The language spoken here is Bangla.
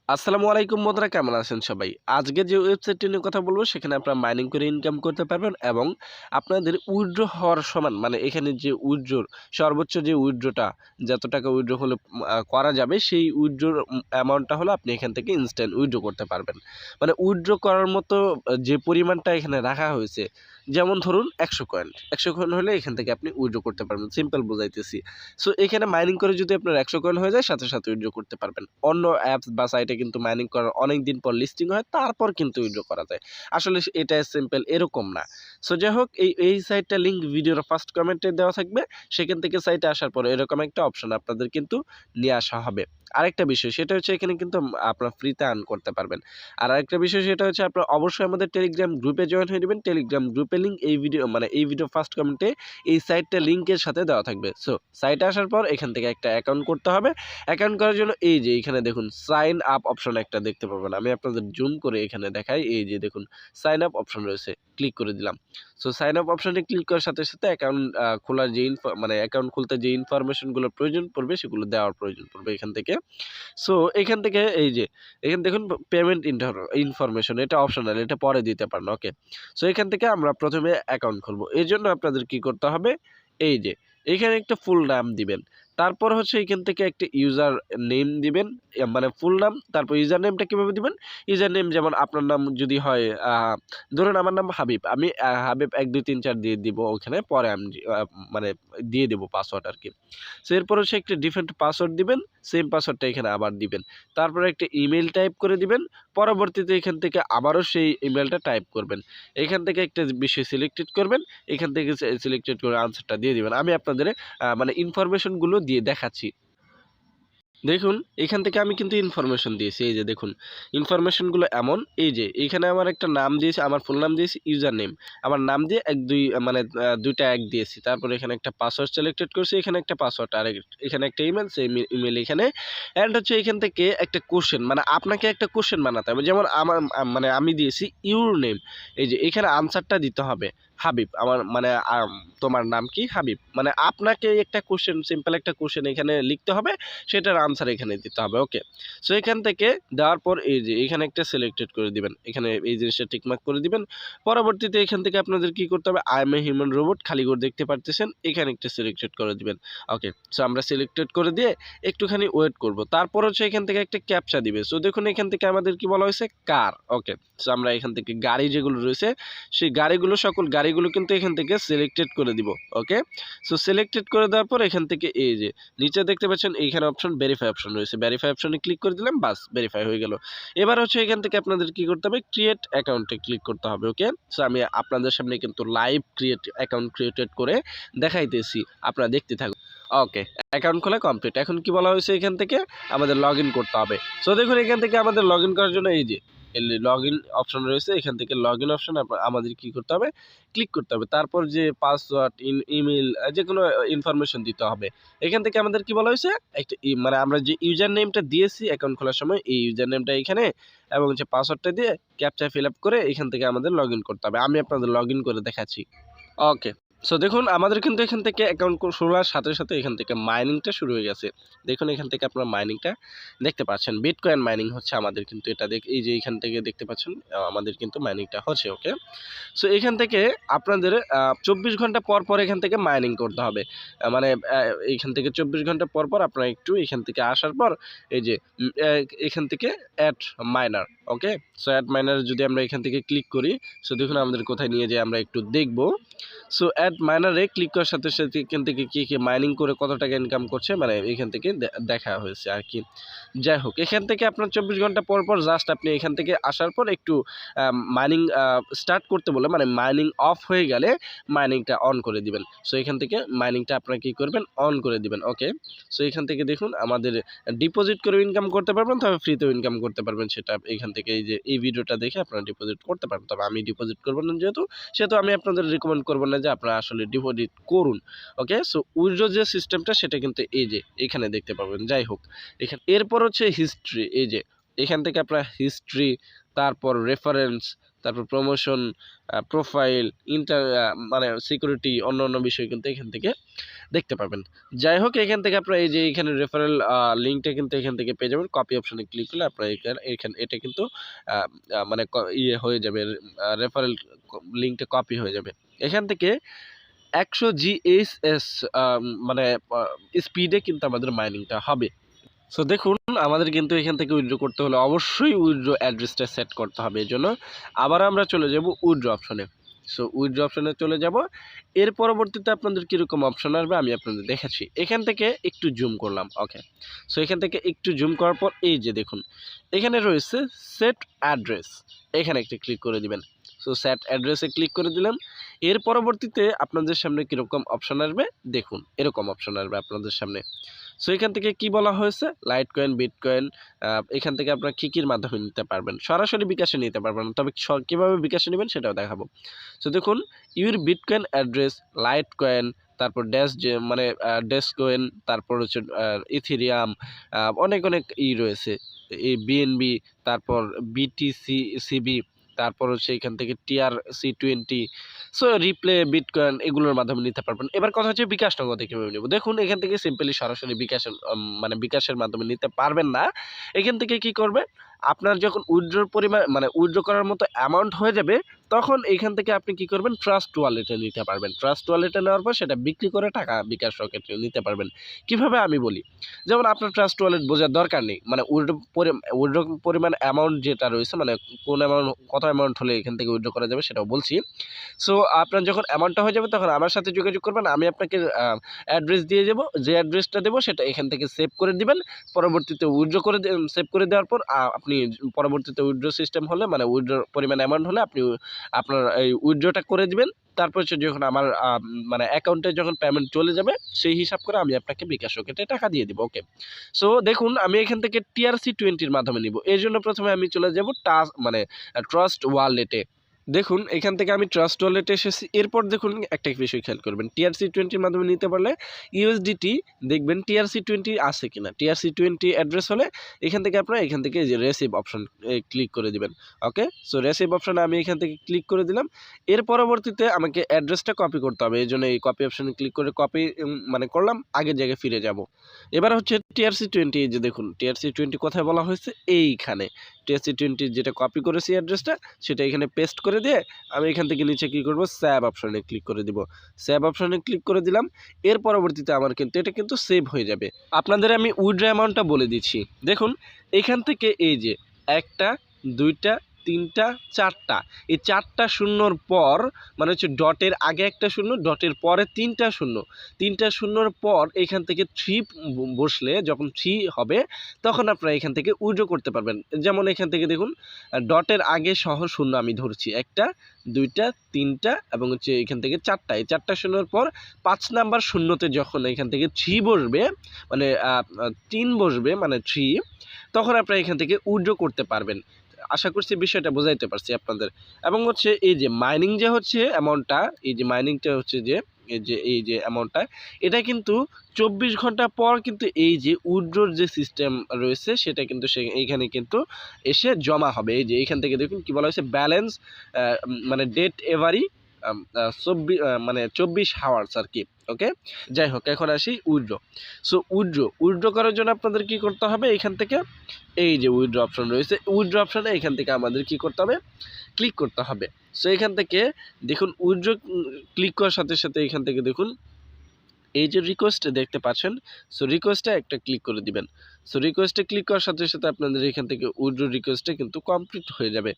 আসসালামু আলাইকুম বন্ধুরা, কেমন আছেন সবাই? আজকে যে ওয়েবসাইটটি নিয়ে কথা বলবো সেখানে আপনারা মাইনিং করে ইনকাম করতে পারবেন এবং আপনাদের উইথড্র হওয়ার সমান মানে এখানে যে উইথড্রর সর্বোচ্চ যে উইথড্রটা যত টাকা উইথড্র হলে করা যাবে সেই উইথড্রর অ্যামাউন্টটা হলো আপনি এখান থেকে ইনস্ট্যান্ট উইথড্র করতে পারবেন। মানে উইথড্র করার মতো যে পরিমাণটা এখানে রাখা হয়েছে, যেমন ধরুন 100 কয়েন, 100 কয়েন হলে এখান থেকে আপনি উইথড্র করতে পারবেন। সিম্পল বুঝাইতেছি। সো এখানে মাইনিং করে যদি আপনার 100 কয়েন হয়ে যায় সাথে সাথে উইথড্র করতে পারবেন। অন্য অ্যাপস বা সাইটে কিন্তু মাইনিং করার অনেক দিন পর লিস্টিং হয়, তারপর কিন্তু উইথড্র করা যায়। আসলে এটা সিম্পল এরকম না। সো যাই হোক, এই সাইটটা লিঙ্ক ভিডিওর ফার্স্ট কমেন্টে দেওয়া থাকবে। সেখান থেকে সাইটে আসার পরে এরকম একটা অপশন আপনাদের কিন্তু নিয়ে আসা হবে। আরেকটা বিষয় সেটা হচ্ছে এখানে কিন্তু আপনারা ফ্রিতে আর্ন করতে পারবেন। আর আরেকটা বিষয় সেটা হচ্ছে আপনারা অবশ্যই আমাদের টেলিগ্রাম গ্রুপে জয়েন হয়ে নেবেন। টেলিগ্রাম গ্রুপের লিঙ্ক এই ভিডিও ফার্স্ট কমেন্টে এই সাইটটা লিঙ্কের সাথে দেওয়া থাকবে। সো সাইটে আসার পর এখান থেকে একটা অ্যাকাউন্ট করতে হবে। অ্যাকাউন্ট করার জন্য এই যে এখানে দেখুন সাইন আপ অপশন একটা দেখতে পাবেন। আমি আপনাদের জুম করে এখানে দেখাই। এই যে দেখুন সাইন আপ অপশন রয়েছে, ক্লিক করে দিলাম। সো সাইন আপ অপশনে ক্লিক করার সাথে সাথে অ্যাকাউন্ট খোলার যে মানে অ্যাকাউন্ট খুলতে যে ইনফরমেশনগুলো প্রয়োজন পড়বে সেগুলো দেওয়ার প্রয়োজন পড়বে এখান থেকে। সো এখান থেকে এই যে এখানে দেখুন পেমেন্ট ইনফরমেশন, এটা অপশনাল, এটা পরে দিতে পারেন। ওকে, সো এখান থেকে আমরা প্রথমে অ্যাকাউন্ট খুলবো। এর জন্য আপনাদের কি করতে হবে, এই যে এখানে একটা ফুল নাম দিবেন। তারপর হচ্ছে এখান থেকে একটা ইউজার নেম দিবেন, মানে ফুল নাম। তারপর ইউজার নেমটা কিভাবে দিবেন, ইউজার নেম যেমন আপনার নাম যদি হয় ধরুন আমার নাম হাবিব, আমি হাবিব 1 2 3 4 দিয়ে দিব ওখানে, পরে আমি মানে দিয়ে দেবো পাসওয়ার্ড আর কি। সো এরপর হচ্ছে একটা ডিফারেন্ট পাসওয়ার্ড দিবেন, সেম পাসওয়ার্ডটা এখানে আবার দিবেন। তারপরে একটা ইমেল টাইপ করে দিবেন। পরবর্তীতে এখান থেকে আবারও সেই ইমেলটা টাইপ করবেন। এখান থেকে একটা বিষয় সিলেক্টেড করবেন। এখান থেকে সিলেক্টেড করে আনসারটা দিয়ে দিবেন। আমি আপনাদের মানে ইনফরমেশনগুলো দিয়ে দেখাচ্ছি। দেখুন এখান থেকে আমি কিন্তু ইনফরমেশন দিয়েছি। এই যে দেখুন ইনফরমেশনগুলো এমন, এই যে এখানে আমার একটা নাম দিয়েছি, আমার ফুল নাম দিয়েছি, ইউজার নেম আমার নাম দিয়ে 1 2 মানে দুইটা 1 দিয়েছি। তারপর এখানে একটা পাসওয়ার্ড সিলেক্টেড করছি, এখানে একটা পাসওয়ার্ড, আর এখানে একটা ইমেল, সেই ইমেল এখানে। অ্যান্ড হচ্ছে এখান থেকে একটা কোশ্চেন, মানে আপনাকে একটা কোশ্চেন বানাতে হবে। যেমন আমার মানে আমি দিয়েছি ইউর নেম, এই যে এখানে আনসারটা দিতে হবে হাবিব। আমার মানে তোমার নাম কি হাবিব, মানে আপনাকে একটা কোশ্চেন, সিম্পল একটা কোশ্চেন এখানে লিখতে হবে, সেটার আনসার এখানে দিতে হবে। ওকে, সো এখান থেকে দেওয়ার পর এই যে এখানে একটা সিলেক্টেড করে দিবেন, এখানে এই জিনিসটা টিকমার্ক করে দিবেন। পরবর্তীতে এখান থেকে আপনাদের কি করতে হবে, I M a human robot, খালি করে দেখতে পারতেছেন, এখানে একটা সিলেক্টেড করে দিবেন। ওকে, সো আমরা সিলেক্টেড করে দিয়ে একটুখানি ওয়েট করব। তারপর হচ্ছে এখান থেকে একটা ক্যাপচা দিবে। সো দেখুন এখান থেকে আমাদের কি বলা হয়েছে, কার। ওকে, সো আমরা এখান থেকে গাড়ি যেগুলো রয়েছে সেই গাড়িগুলো, সকল গাড়িগুলো কিন্তু এখান থেকে সিলেক্টেড করে দিব। ওকে, সো সিলেক্টেড করে দেওয়ার পর এখান থেকে এই যে নিচে দেখতে পাচ্ছেন এইখানে অপশন ভেরিফাই অপশন রয়েছে, ভেরিফাই অপশনে ক্লিক করে দিলাম, বাস ভেরিফাই হয়ে গেল। এবার হচ্ছে এখান থেকে আপনাদের কি করতে হবে, ক্রিয়েট অ্যাকাউন্টে ক্লিক করতে হবে। ওকে, সো আমি আপনাদের সামনে কিন্তু লাইভ অ্যাকাউন্ট ক্রিয়েটেড করে দেখাইতেছি, আপনারা দেখতে থাকুন। ওকে, অ্যাকাউন্ট খোলা কমপ্লিট। এখন কি বলা হয়েছে, এখান থেকে আমাদের লগ ইন করতে হবে। সো দেখুন এখান থেকে আমাদের লগ ইন করার জন্য এই যে লগ ইন অপশন রয়েছে, এখান থেকে লগ ইন অপশন আমাদের কি করতে হবে, ক্লিক করতে হবে। তারপর যে পাসওয়ার্ড, ইমেল, যে কোনো ইনফরমেশন দিতে হবে। এখান থেকে আমাদের কি বলা হয়েছে, একটা মানে আমরা যে ইউজার নেমটা দিয়েছি অ্যাকাউন্ট খোলার সময়, এই ইউজার নেমটা এখানে এবং হচ্ছে পাসওয়ার্ডটা দিয়ে ক্যাপচা ফিল আপ করে এখান থেকে আমাদের লগ ইন করতে হবে। আমি আপনাদের লগ ইন করে দেখাচ্ছি। ওকে, সো দেখুন আমাদের কিন্তু এখান থেকে অ্যাকাউন্ট শুরু হওয়ার সাথে সাথে এখান থেকে মাইনিংটা শুরু হয়ে গেছে। দেখুন এখান থেকে আপনারা মাইনিংটা দেখতে পাচ্ছেন, বিটকয়েন মাইনিং হচ্ছে আমাদের কিন্তু এটা এই যে এখান থেকে দেখতে পাচ্ছেন আমাদের কিন্তু মাইনিংটা হচ্ছে। ওকে, সো এখান থেকে আপনাদের 24 ঘন্টা পর পর এখান থেকে মাইনিং করতে হবে। মানে এইখান থেকে 24 ঘন্টা পর পর আপনারা একটু এখান থেকে আসার পর এই যে এখান থেকে অ্যাড মাইনার। ওকে, সো অ্যাড মাইনার যদি আমরা এখান থেকে ক্লিক করি, সো দেখুন আমাদের কোথায় নিয়ে যায় আমরা একটু দেখব। সো অ্যাড মাইনারে ক্লিক করার সাথে সাথে এখান থেকে কি মাইনিং করে কত টাকা ইনকাম করছে মানে এখান থেকে দেখা হয়েছে আর কি। যাই হোক, এখান থেকে আপনার 24 ঘন্টা পর পর জাস্ট আপনি এখান থেকে আসার পর একটু মাইনিং স্টার্ট করতে বলে, মানে মাইনিং অফ হয়ে গেলে মাইনিংটা অন করে দিবেন। সো এখান থেকে মাইনিংটা আপনারা কী করবেন, অন করে দিবেন। ওকে, সো এখান থেকে দেখুন আমাদের ডিপোজিট করে ইনকাম করতে পারবেন, তবে ফ্রিতেও ইনকাম করতে পারবেন। সেটা এখান থেকে এই যে এই ভিডিওটা দেখে আপনারা ডিপোজিট করতে পারবেন, তবে আমি ডিপোজিট করবো না সেহেতু আমি আপনাদের রিকমেন্ড করবো না যে আপনারা আসলে ডিপোজিট করুন। ওকে, সো উইথড্র যে সিস্টেমটা সেটা কিন্তু এই যে এখানে দেখতে পাবেন। যাই হোক, এখানে এরপর হচ্ছে হিস্ট্রি, এই যে এখান থেকে আপনার হিস্ট্রি, তারপর রেফারেন্স, তারপর প্রমোশন, প্রোফাইল, মানে সিকিউরিটি, অন্য অন্য বিষয় কিন্তু এখান থেকে দেখতে পাবেন। যাই হোক এখান থেকে আপনারা এই যে এখানে রেফারেল লিঙ্কটা কিন্তু এখান থেকে পেয়ে যাবেন। কপি অপশনে ক্লিক করলে আপনারা এখানে এটা কিন্তু আ আ মানে ইয়ে হয়ে যাবে, রেফারেল লিঙ্কটা কপি হয়ে যাবে। এখান থেকে 100 GHz মানে আ স্পিডে কিন্তু আমাদের মাইনিংটা হবে। সো দেখুন আমাদের কিন্তু এখান থেকে উইথড্র করতে হলে অবশ্যই উইথড্র অ্যাড্রেসটা সেট করতে হবে। এজন্য আবার আমরা চলে যাব উইথড্র অপশনে। সো উইথড্র অপশনে চলে যাব। এর পরবর্তীতে আপনাদের কিরকম অপশন আসবে আমি আপনাদের দেখাচ্ছি। এখান থেকে একটু জুম করলাম। ওকে। সো এখান থেকে একটু জুম করার পর এই যে দেখুন এখানে রয়েছে সেট অ্যাড্রেস। এখানে একটা ক্লিক করে দিবেন। সো সেট অ্যাড্রেসে ক্লিক করে দিলাম। এর পরবর্তীতে আপনাদের সামনে কিরকম অপশন আসবে দেখুন। এরকম অপশন আসবে আপনাদের সামনে। সো এখান থেকে কি বলা হয়েছে লাইট কয়েন, বিটকয়েন, এখান থেকে আপনারা কির মাধ্যমে নিতে পারবেন। সরাসরি বিকাশে নিতে পারবেন না, তবে কিভাবে বিকাশে নেবেন সেটাও দেখাবো। সো দেখুন your bitcoin address, light coin, তারপর ড্যাশ যে মানে ড্যাশ কয়েন, তারপর হচ্ছে ইথেরিয়াম, অনেক অনেক রয়েছে এই বিএনবি, তারপর বিটিসি সিবি, তারপর হচ্ছে এখান থেকে TRC20, সো রিপ্লে, বিটকয়েন এগুলোর মাধ্যমে নিতে পারবেন। এবার কথা হচ্ছে বিকাশ নগদে কিভাবে নেব। দেখুন এখান থেকে সিম্পলি সরাসরি বিকাশের মানে বিকাশের মাধ্যমে নিতে পারবেন না। এখান থেকে কি করবে আপনার যখন উইথড্রর পরিমাণ মানে উইথড্র করার মতো অ্যামাউন্ট হয়ে যাবে তখন এইখান থেকে আপনি কি করবেন ট্রাস্ট ওয়ালেটে নিতে পারবেন। ট্রাস্ট ওয়ালেটে নেওয়ার পর সেটা বিক্রি করে টাকা বিকাশ রকেটে নিতে পারবেন। কিভাবে আমি বলি, যেমন আপনার ট্রাস্ট ওয়ালেট বোঝার দরকার নেই, মানে উইথড্র পরিমাণ অ্যামাউন্ট যেটা রয়েছে মানে কোন অ্যামাউন্ট কত অ্যামাউন্ট হলে এখান থেকে উইথড্র করা যাবে সেটাও বলছি। সো আপনার যখন অ্যামাউন্টটা হয়ে যাবে তখন আমার সাথে যোগাযোগ করবেন, আমি আপনাকে অ্যাড্রেস দিয়ে যাব, যে অ্যাড্রেসটা দেবো সেটা এখান থেকে সেভ করে দিবেন। পরবর্তীতে উইথড্র করে সেভ করে দেওয়ার পর আপনি পরবর্তীতে উইথড্র সিস্টেম হলে মানে উইথড্র পরিমাণ অ্যামাউন্ট হলে আপনি আপনার এই উইথড্রটা করে দিবেন। তারপর হচ্ছে যখন আমার মানে অ্যাকাউন্টে যখন পেমেন্ট চলে যাবে সেই হিসাব করে আমি আপনাকে বিকাশ রকেটে টাকা দিয়ে দিব। ওকে। সো দেখুন আমি এখান থেকে TRC20 মাধ্যমে নিব। এর জন্য প্রথমে আমি চলে যাব মানে ট্রাস্ট ওয়ালেটে। দেখুন এখান থেকে আমি ট্রাস্ট ওয়ালেটে এসেছি। এরপর দেখুন একটা বিষয় খেয়াল করবেন, TRC20 মাধ্যমে নিতে পারলে ইউএসডিটি দেখবেন TRC20 আছে কিনা। TRC20 অ্যাড্রেস হলে এখান থেকে আপনারা এখান থেকে যে রেসিভ অপশন ক্লিক করে দিবেন। ওকে। সো রেসিভ অপশনে আমি এখান থেকে ক্লিক করে দিলাম। এর পরবর্তীতে আমাকে অ্যাড্রেসটা কপি করতে হবে, এই জন্য এই কপি অপশনে ক্লিক করে কপি মানে করলাম, আগের জায়গায় ফিরে যাব। এবার হচ্ছে TRC20, এই যে দেখুন TRC20 কোথায় বলা হয়েছে এইখানে। TRC20 যেটা কপি করেছি অ্যাড্রেসটা সেটা এখানে পেস্ট করে দিয়ে আমি এখান থেকে নিচে কি করব সেভ অপশনে ক্লিক করে দিব। সেভ অপশনে ক্লিক করে দিলাম। এর পরবর্তীতে আমার কিন্তু এটা কিন্তু সেভ হয়ে যাবে। আপনাদের আমি উইথড্র অ্যামাউন্টটা বলে দিচ্ছি। দেখুন এখান থেকে এই যে 1টা 2টা 3টা 4টা, এই 4টা শূন্যর পর মানে হচ্ছে ডটের আগে একটা শূন্য, ডটের পরে 3টা শূন্য, 3টা শূন্যর পর এখান থেকে 3 বসলে যখন 3 হবে তখন আপনারা এখান থেকে উইথড্র করতে পারবেন। যেমন এখান থেকে দেখুন ডটের আগে সহ শূন্য আমি ধরছি, 1টা 2টা 3টা এবং হচ্ছে এখান থেকে 4টা, এই 4টা শূন্যর পর 5 নাম্বার শূন্যতে যখন এখান থেকে 3 বসবে মানে 3 বসবে মানে 3, তখন আপনারা এখান থেকে উইথড্র করতে পারবেন। আশা করছি বিষয়টা বোঝাইতে পারছি আপনাদের। এবং হচ্ছে এই যে মাইনিং যে হচ্ছে অ্যামাউন্টটা, এই যে মাইনিংটা হচ্ছে যে এই যে অ্যামাউন্টটা, এটা কিন্তু 24 ঘন্টা পর কিন্তু এই যে উইথড্রর যে সিস্টেম রয়েছে সেটা কিন্তু এইখানে কিন্তু এসে জমা হবে। এই যে এইখান থেকে দেখুন কি বলা হয়েছে ব্যালেন্স মানে ডেট এভারি মানে 24 হাওয়ার্স আর কি। ওকে। যাই হোক এখন আসি উইথড্র। সো উইথড্র করার জন্য আপনাদের কি করতে হবে, এখান থেকে এই যে উইথড্র অপশন রয়েছে, উইথড্র অপশনে এখান থেকে আমাদের কি করতে হবে ক্লিক করতে হবে। সো এখান থেকে দেখুন উইথড্র ক্লিক করার সাথে সাথে এখান থেকে দেখুন এই যে রিকোয়েস্ট দেখতে পাচ্ছেন, সো রিকোয়েস্টে একটা ক্লিক করে দিবেন। সো রিকোয়েস্টে ক্লিক করার সাথে সাথে আপনাদের এখান থেকে উইথড্র রিকোয়েস্টে কিন্তু কমপ্লিট হয়ে যাবে।